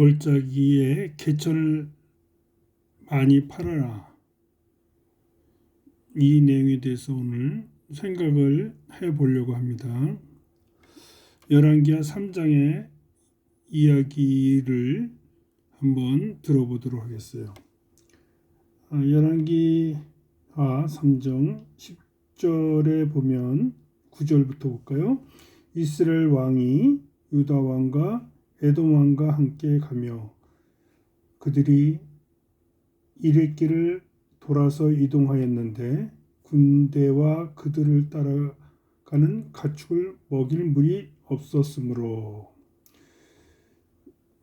골짜기에 개천을 많이 팔아라. 이 내용에 대해서 오늘 생각을 해보려고 합니다. 열왕기하 3장의 이야기를 한번 들어보도록 하겠어요. 열왕기하 3장 10절에 보면 9절부터 볼까요? 이스라엘 왕이 유다 왕과 에돔 왕과 함께 가며 그들이 이레길을 돌아서 이동하였는데 군대와 그들을 따라가는 가축을 먹일 물이 없었으므로.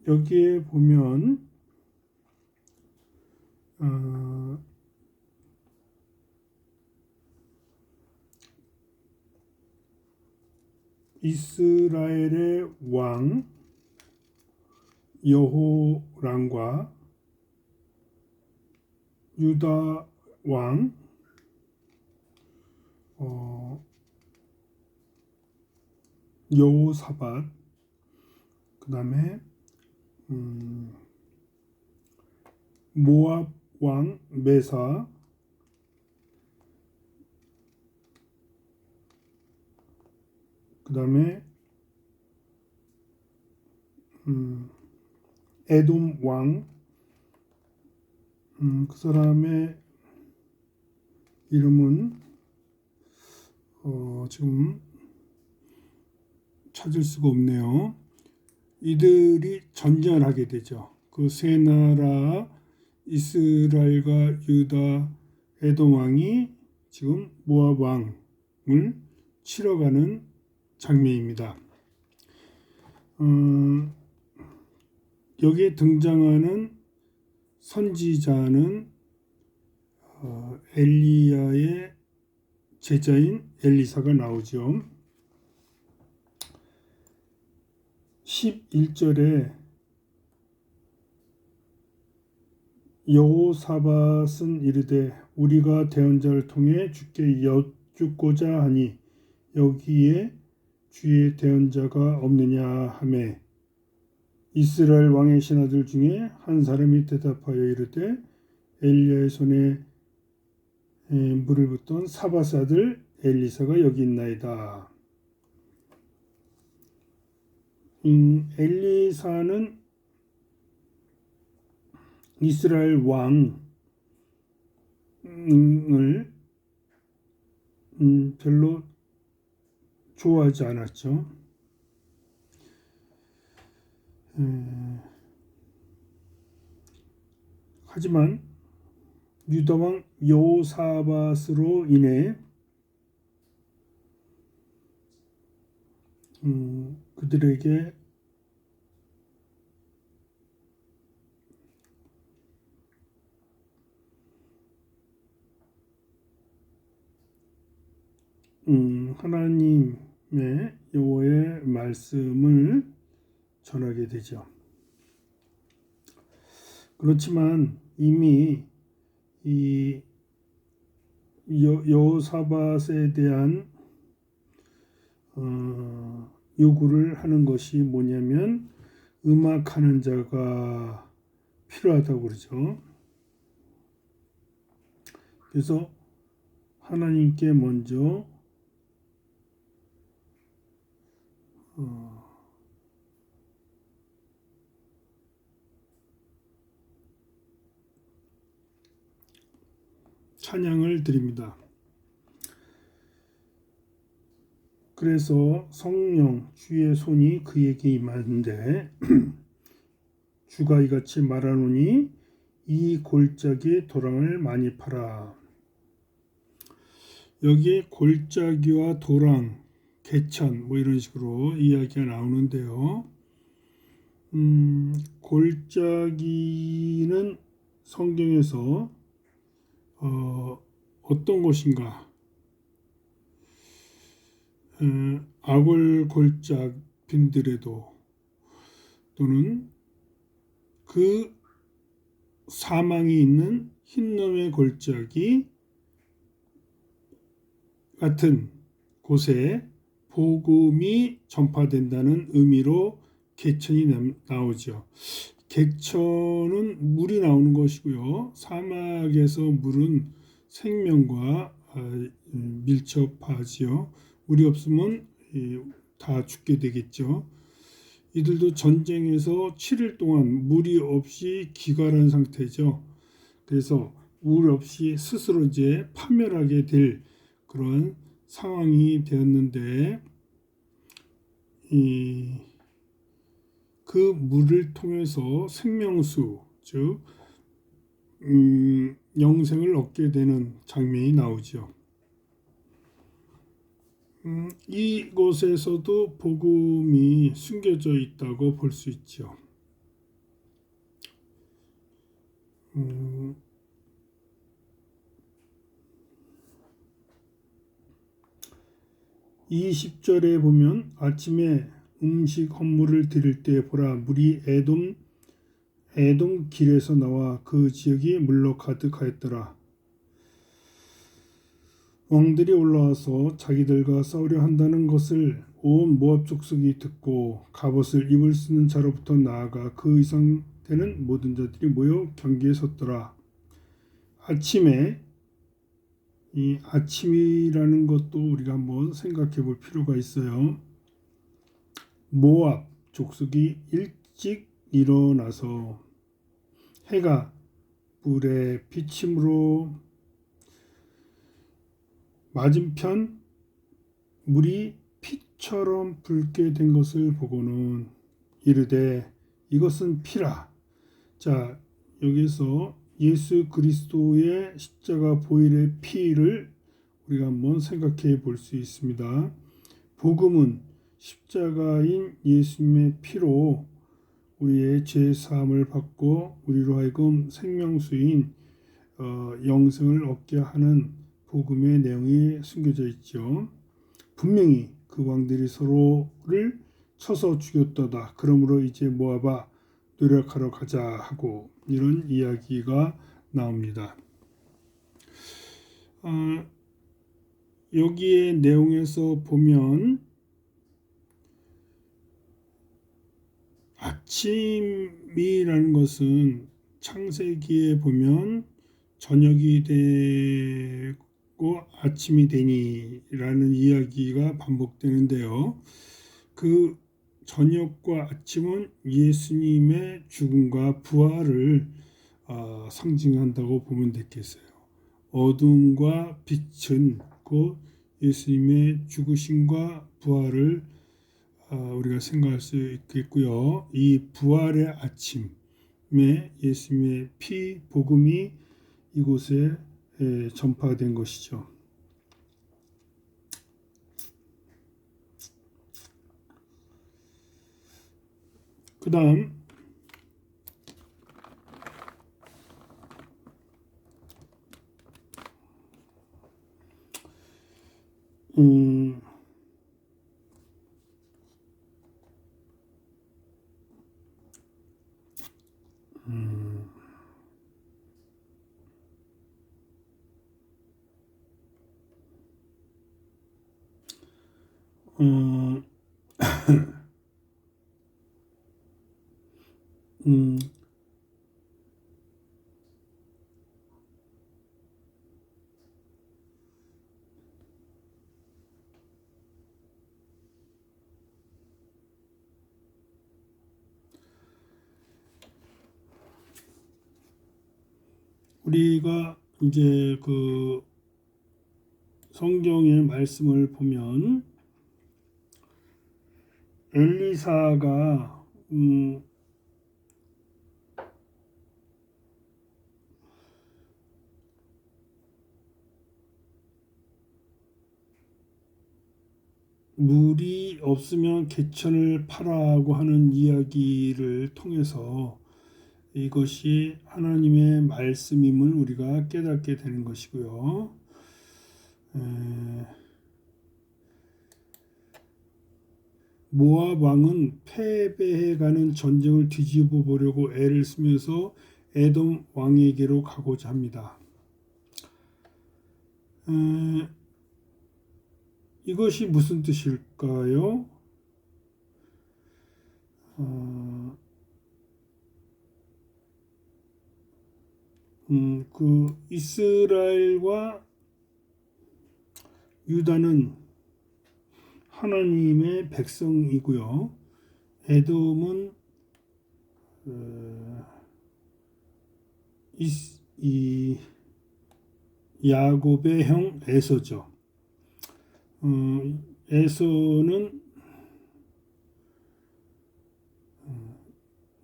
여기에 보면 이스라엘의 왕 여호람과 유다 왕 여호사밧, 그 다음에 모압 왕 메사, 그 다음에 에돔 왕, 그 사람의 이름은 지금 찾을 수가 없네요. 이들이 전쟁을 하게 되죠. 그 세 나라 이스라엘과 유다, 에돔 왕이 지금 모압 왕을 치러 가는 장면입니다. 여기에 등장하는 선지자는 엘리야의 제자인 엘리사가 나오죠. 11절에 여호사밧은 이르되 우리가 대언자를 통해 주께 여쭙고자 하니 여기에 주의 대언자가 없느냐 하매 이스라엘 왕의 신하들 중에 한 사람이 대답하여 이르되 엘리야의 손에 물을 붓던 사밧 아들 엘리사가 여기 있나이다. 엘리사는 이스라엘 왕을 별로 좋아하지 않았죠. 하지만 유다 왕 여호사밧으로 인해 그들에게 하나님의 여호와의 말씀을 전하게 되죠. 그렇지만 이미 이 여호사밧에 대한 요구를 하는 것이 뭐냐면 음악하는 자가 필요하다고 그러죠. 그래서 하나님께 먼저 찬양을 드립니다. 그래서 성령 주의 손이 그에게 임하는데 주가 이같이 말하노니 이 골짜기에 도랑을 많이 팔아. 여기에 골짜기와 도랑, 개천 뭐 이런 식으로 이야기가 나오는데요. 골짜기는 성경에서 어떤 곳인가? 아골 골짝 빈들에도 또는 그 사망이 있는 흰놈의 골짜기 같은 곳에 복음이 전파된다는 의미로 개천이 나오죠. 개천은 물이 나오는 것이고요. 사막에서 물은 생명과 밀접하지요. 물이 없으면 다 죽게 되겠죠. 이들도 전쟁에서 7일 동안 물이 없이 기갈한 상태죠. 그래서 물 없이 스스로 이제 파멸하게 될 그런 상황이 되었는데, 그 물을 통해서 생명수, 즉 영생을 얻게 되는 장면이 나오죠. 이곳에서도 복음이 숨겨져 있다고 볼 수 있죠. 20절에 보면 아침에 음식 헌물을 드릴 때 보라 물이 에돔 길에서 나와 그 지역이 물로 가득하였더라. 왕들이 올라와서 자기들과 싸우려 한다는 것을 온 모압 족속이 듣고 갑옷을 입을 수 있는 자로부터 나아가 그 이상 되는 모든 자들이 모여 경계에 섰더라. 아침에, 이 아침이라는 것도 우리가 한번 생각해 볼 필요가 있어요. 모압 족속이 일찍 일어나서 해가 불에 비침으로 맞은편 물이 피처럼 붉게 된 것을 보고는 이르되 이것은 피라. 자, 여기서 예수 그리스도의 십자가 보혈의 피를 우리가 한번 생각해 볼 수 있습니다. 복음은 십자가인 예수님의 피로 우리의 죄 사함을 받고 우리로 하여금 생명수인 영생을 얻게 하는 복음의 내용이 숨겨져 있죠. 분명히 그 왕들이 서로를 쳐서 죽였다다. 그러므로 이제 모압아 노력하러 가자 하고 이런 이야기가 나옵니다. 여기에 내용에서 보면 아침이라는 것은 창세기에 보면 저녁이 되고 아침이 되니라는 이야기가 반복되는데요. 그 저녁과 아침은 예수님의 죽음과 부활을 상징한다고 보면 되겠어요. 어둠과 빛은 곧 예수님의 죽으심과 부활을 우리가 생각할 수 있겠고요. 이 부활의 아침에 예수님의 피 복음이 이곳에 전파된 것이죠. 그 다음 우리가 이제 그 성경의 말씀을 보면 엘리사가 물이 없으면 개천을 파라고 하는 이야기를 통해서 이것이 하나님의 말씀임을 우리가 깨닫게 되는 것이고요. 모압 왕은 패배해가는 전쟁을 뒤집어 보려고 애를 쓰면서 에돔 왕에게로 가고자 합니다. 이것이 무슨 뜻일까요? 그 이스라엘과 유다는 하나님의 백성이고요. 에돔은 이 야곱의 형 에서죠. 에서는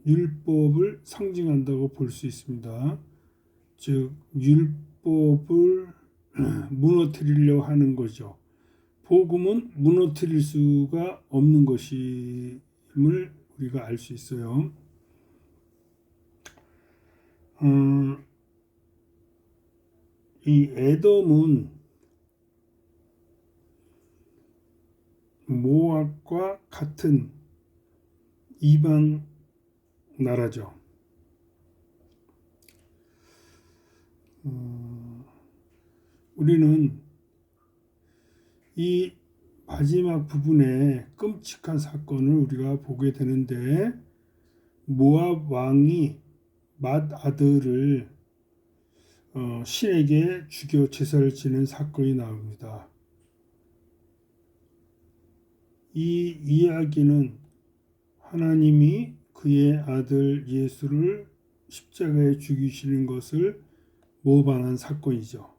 율법을 상징한다고 볼 수 있습니다. 즉 율법을 무너뜨리려 하는 거죠. 복음은 무너뜨릴 수가 없는 것임을 우리가 알 수 있어요. 이 에돔은 모압과 같은 이방 나라죠. 우리는 이 마지막 부분에 끔찍한 사건을 우리가 보게 되는데, 모압 왕이 맏아들을 신에게 죽여 제사를 지는 사건이 나옵니다. 이 이야기는 하나님이 그의 아들 예수를 십자가에 죽이시는 것을 모방한 사건이죠.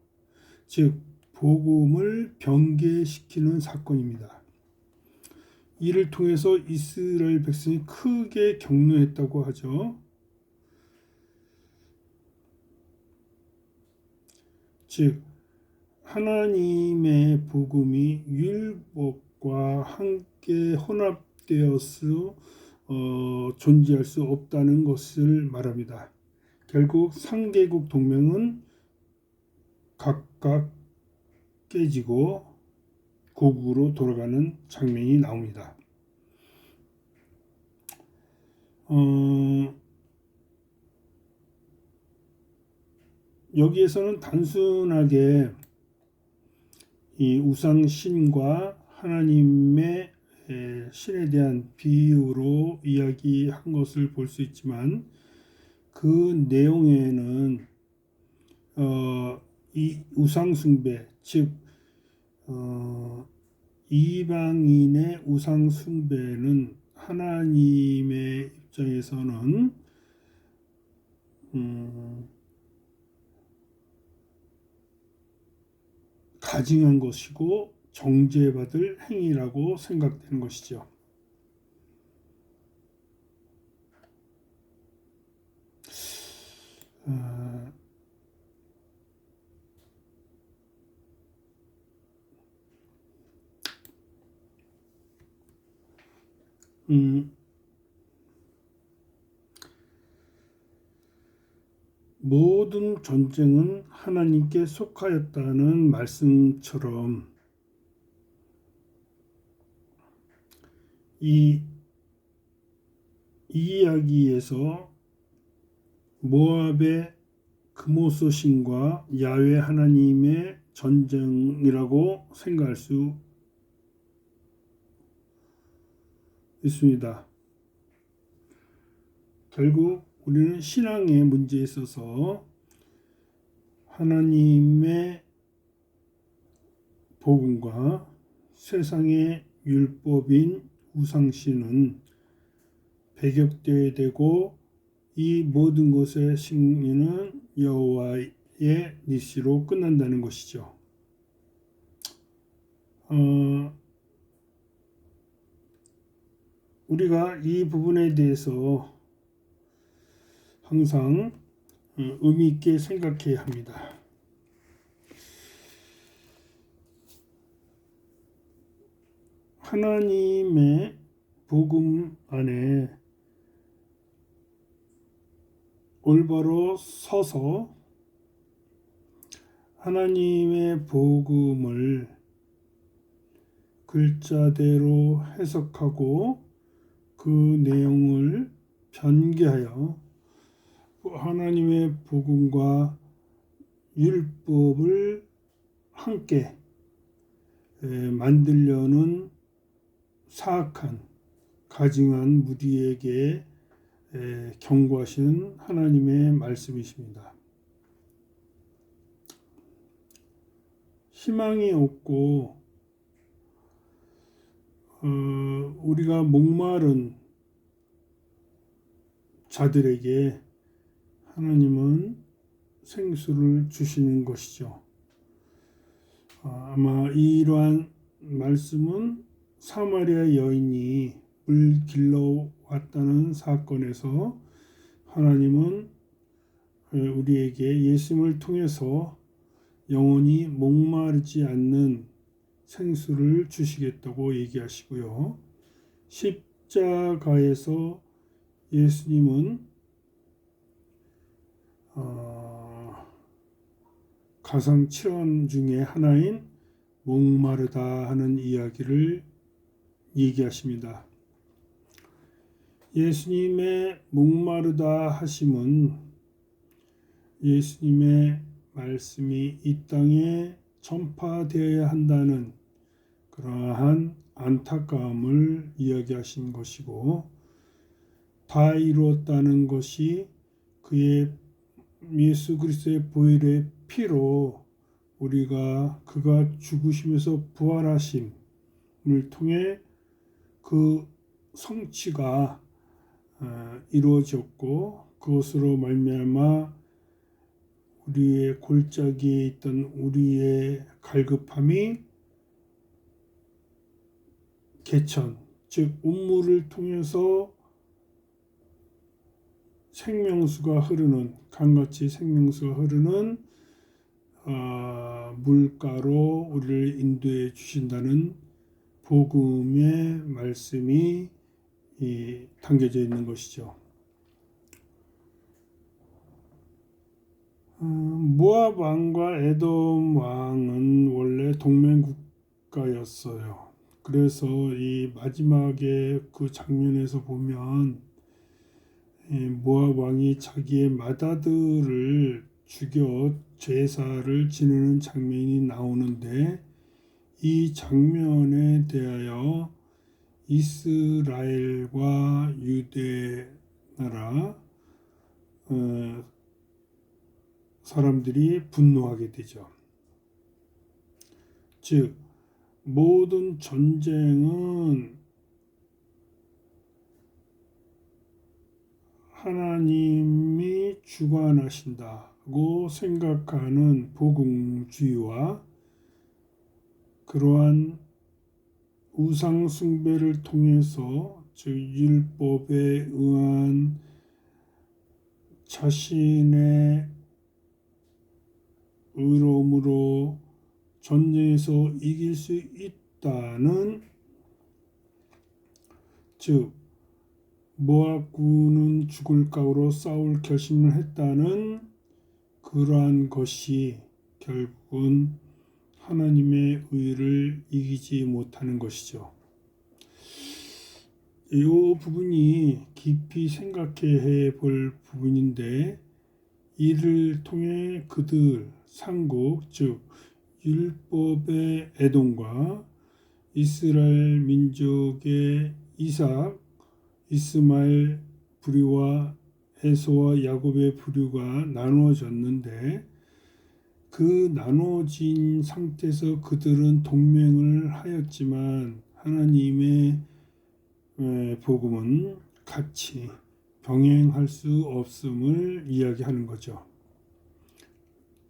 즉 복음을 변개시키는 사건입니다. 이를 통해서 이스라엘 백성이 크게 격노했다고 하죠. 즉 하나님의 복음이 율법과 함께 혼합되어서 존재할 수 없다는 것을 말합니다. 결국 상개국 동맹은 각각 깨지고 고국으로 돌아가는 장면이 나옵니다. 여기에서는 단순하게 이 우상신과 하나님의 신에 대한 비유로 이야기한 것을 볼 수 있지만, 그 내용에는 이 우상숭배, 즉 이방인의 우상숭배는 하나님의 입장에서는 가증한 것이고 정죄받을 행위라고 생각되는 것이죠. 모든 전쟁은 하나님께 속하였다는 말씀처럼 이 이야기에서 모압의 그모스 신과 야훼 하나님의 전쟁이라고 생각할 수 있습니다. 결국 우리는 신앙의 문제에 있어서 하나님의 복음과 세상의 율법인 우상신은 배격되어야 되고, 이 모든 것의 승리는 여호와의 니시로 끝난다는 것이죠. 우리가 이 부분에 대해서 항상 의미 있게 생각해야 합니다. 하나님의 복음 안에 올바로 서서 하나님의 복음을 글자대로 해석하고 그 내용을 변개하여 하나님의 복음과 율법을 함께 만들려는 사악한 가증한 무리에게 경고하시는 하나님의 말씀이십니다. 희망이 없고 우리가 목마른 자들에게 하나님은 생수를 주시는 것이죠. 아마 이러한 말씀은 사마리아 여인이 물 길러 왔다는 사건에서 하나님은 우리에게 예수님을 통해서 영원히 목마르지 않는 생수를 주시겠다고 얘기하시고요. 십자가에서 예수님은 가상 7원 중에 하나인 목마르다 하는 이야기를 얘기하십니다. 예수님의 목마르다 하심은 예수님의 말씀이 이 땅에 전파되어야 한다는 그러한 안타까움을 이야기하신 것이고, 다 이루었다는 것이 그의 예수 그리스도의 보혈의 피로 우리가 그가 죽으시면서 부활하심을 통해 그 성취가 이루어졌고, 그것으로 말미암아 우리의 골짜기에 있던 우리의 갈급함이 개천, 즉 운물을 통해서 생명수가 흐르는, 강같이 생명수가 흐르는 물가로 우리를 인도해 주신다는 복음의 말씀이 담겨져 있는 것이죠. 모압 왕과 에돔 왕은 원래 동맹국가였어요. 그래서 이 마지막에 그 장면에서 보면 모압 왕이 자기의 맏아들을 죽여 제사를 지내는 장면이 나오는데, 이 장면에 대하여 이스라엘과 유대 나라 사람들이 분노하게 되죠. 즉 모든 전쟁은 하나님이 주관하신다고 생각하는 복음주의와 그러한 우상 숭배를 통해서, 즉 율법에 의한 자신의 의로움으로 전쟁에서 이길 수 있다는, 즉 모압군은 죽을 각오로 싸울 결심을 했다는 그러한 것이 결국은 하나님의 의를 이기지 못하는 것이죠. 이 부분이 깊이 생각해 볼 부분인데, 이를 통해 그들 상국, 즉 율법의 에돔과 이스라엘 민족의 이삭, 이스마엘 부류와 에서와 야곱의 부류가 나누어졌는데, 그 나누어진 상태에서 그들은 동맹을 하였지만 하나님의 복음은 같이 병행할 수 없음을 이야기하는 거죠.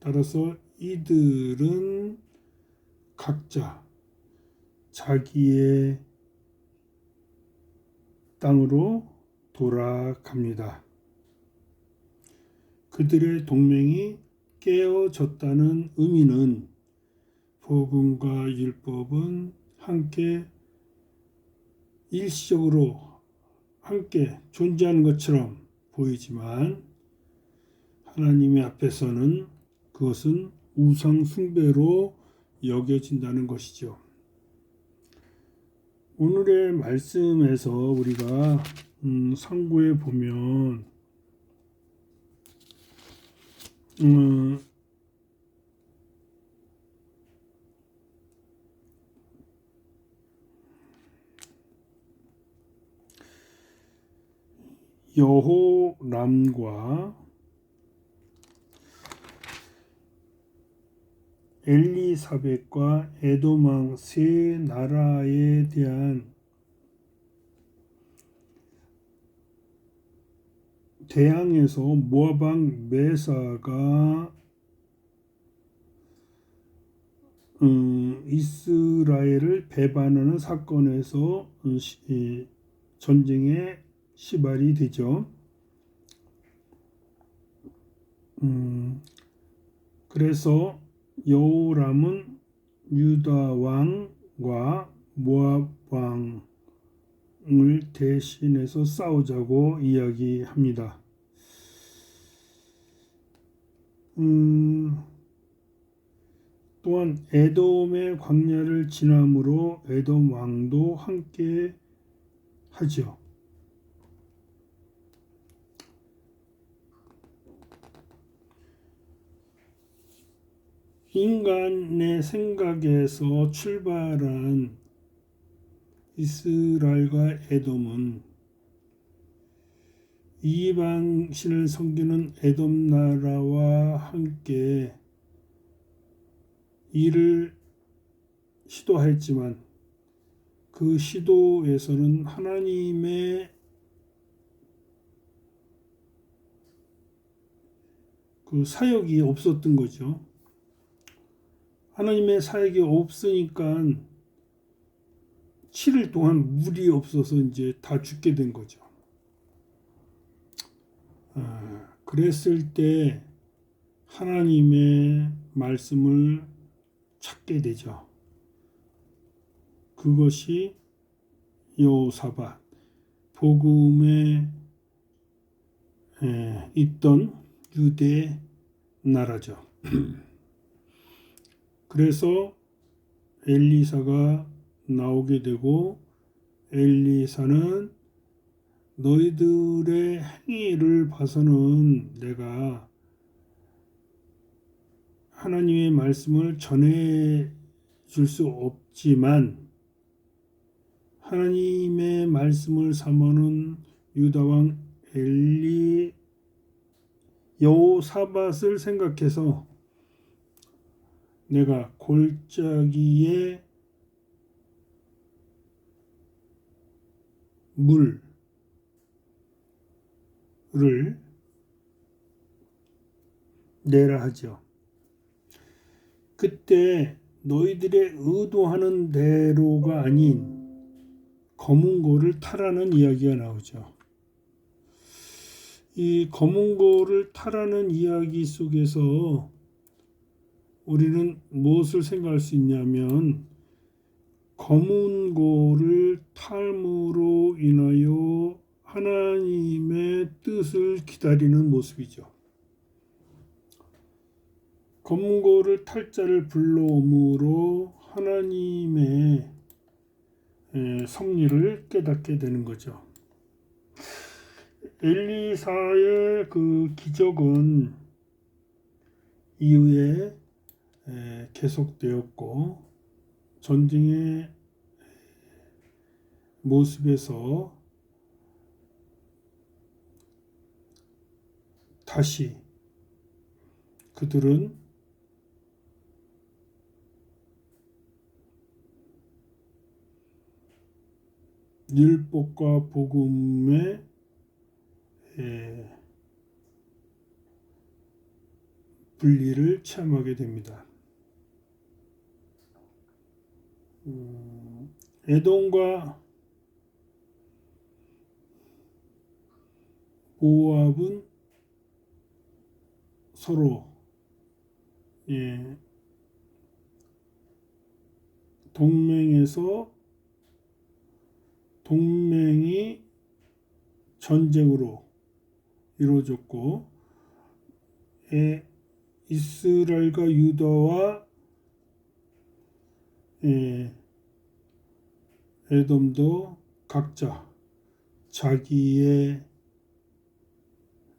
따라서 이들은 각자 자기의 땅으로 돌아갑니다. 그들의 동맹이 깨어졌다는 의미는 복음과 율법은 함께 일시적으로 함께 존재하는 것처럼 보이지만, 하나님의 앞에서는 그것은 우상 숭배로 여겨진다는 것이죠. 오늘의 말씀에서 우리가 상고에 보면 여호람과 엘리사벳과 에돔 왕 세 나라에 대한 대항에서 모압 왕 메사가 이스라엘을 배반하는 사건에서 전쟁의 시발이 되죠. 그래서 여호람은 유다 왕과 모압 왕을 대신해서 싸우자고 이야기합니다. 또한 에돔의 광야를 지남으로 에돔 왕도 함께 하죠. 인간의 생각에서 출발한 이스라엘과 에돔은 이방신을 섬기는 에돔 나라와 함께 일을 시도했지만 그 시도에서는 하나님의 그 사역이 없었던 거죠. 하나님의 사역이 없으니까 7일 동안 물이 없어서 이제 다 죽게 된 거죠. 그랬을 때 하나님의 말씀을 찾게 되죠. 그것이 여호사밧 복음에 있던 유대 나라죠. 그래서 엘리사가 나오게 되고 엘리사는 너희들의 행위를 봐서는 내가 하나님의 말씀을 전해 줄 수 없지만 하나님의 말씀을 삼아는 유다왕 여호사밧을 생각해서 내가 골짜기에 물을 내라 하죠. 그때 너희들의 의도하는 대로가 아닌 검은고를 타라는 이야기가 나오죠. 이 검은고를 타라는 이야기 속에서 우리는 무엇을 생각할 수 있냐면 검은고를 탐으로 인하여 하나님의 뜻을 기다리는 모습이죠. 검은고를 탈 자를 불러옴으로 하나님의 섭리를 깨닫게 되는 거죠. 엘리사의 그 기적은 이후에 계속되었고 전쟁의 모습에서 다시 그들은 율법과 복음의 분리를 체험하게 됩니다. 에돔과 모압은 서로 동맹이 전쟁으로 이루어졌고 이스라엘과 유다와 에돔도 각자 자기의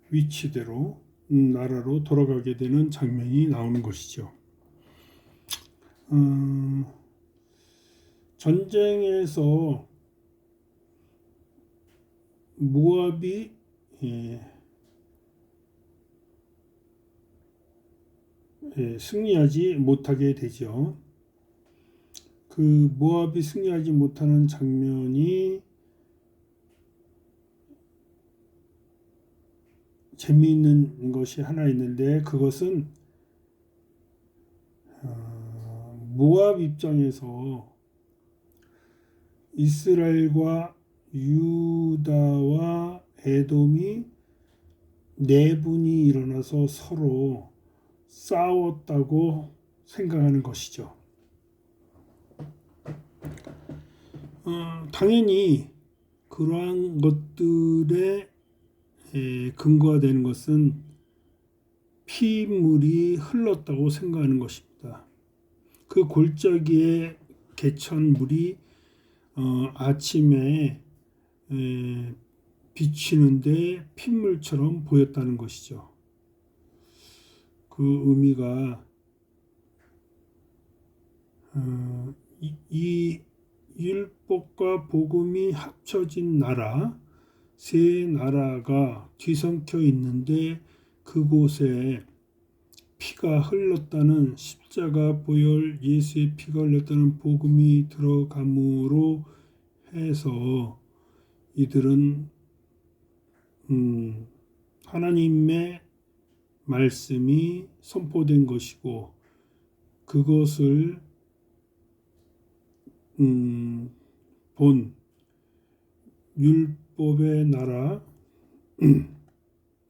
위치대로 나라로 돌아가게 되는 장면이 나오는 것이죠. 전쟁에서 모압이 예, 승리하지 못하게 되죠. 그 모압이 승리하지 못하는 장면이 재미있는 것이 하나 있는데, 그것은 모압 입장에서 이스라엘과 유다와 에돔이 내분이 일어나서 서로 싸웠다고 생각하는 것이죠. 당연히 그러한 것들의 근거가 되는 것은 피물이 흘렀다고 생각하는 것입니다. 그 골짜기에 개천물이 아침에 비치는데 핏물처럼 보였다는 것이죠. 그 의미가 이 율법과 복음이 합쳐진 나라, 세 나라가 뒤섞여 있는데 그곳에 피가 흘렀다는, 십자가 보혈 예수의 피가 흘렀다는 복음이 들어감으로 해서 이들은 하나님의 말씀이 선포된 것이고, 그것을 본 율법의 나라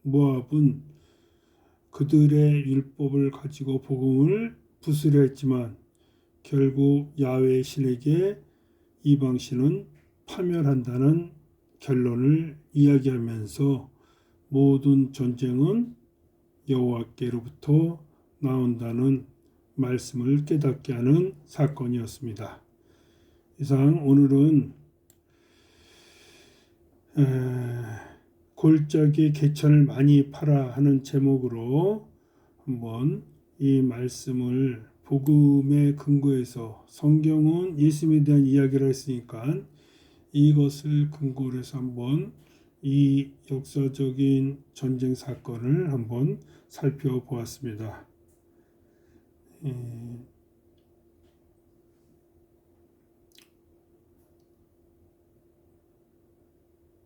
모압은 그들의 율법을 가지고 복음을 부수려 했지만 결국 야훼 신에게 이방 신은 파멸한다는 결론을 이야기하면서 모든 전쟁은 여호와께로부터 나온다는 말씀을 깨닫게 하는 사건이었습니다. 이상 오늘은 골짜기에 개천을 많이 팔아 하는 제목으로 한번 이 말씀을 복음의 근거에서, 성경은 예수님에 대한 이야기를 했으니까 이것을 근거로 해서 한번 이 역사적인 전쟁 사건을 한번 살펴보았습니다.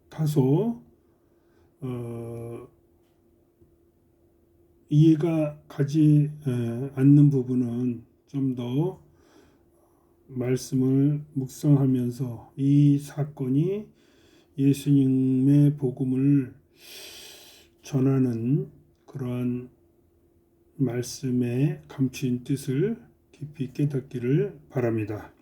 다소 이해가 가지 않는 부분은 좀 더 말씀을 묵상하면서 이 사건이 예수님의 복음을 전하는 그러한 말씀의 감추인 뜻을 깊이 깨닫기를 바랍니다.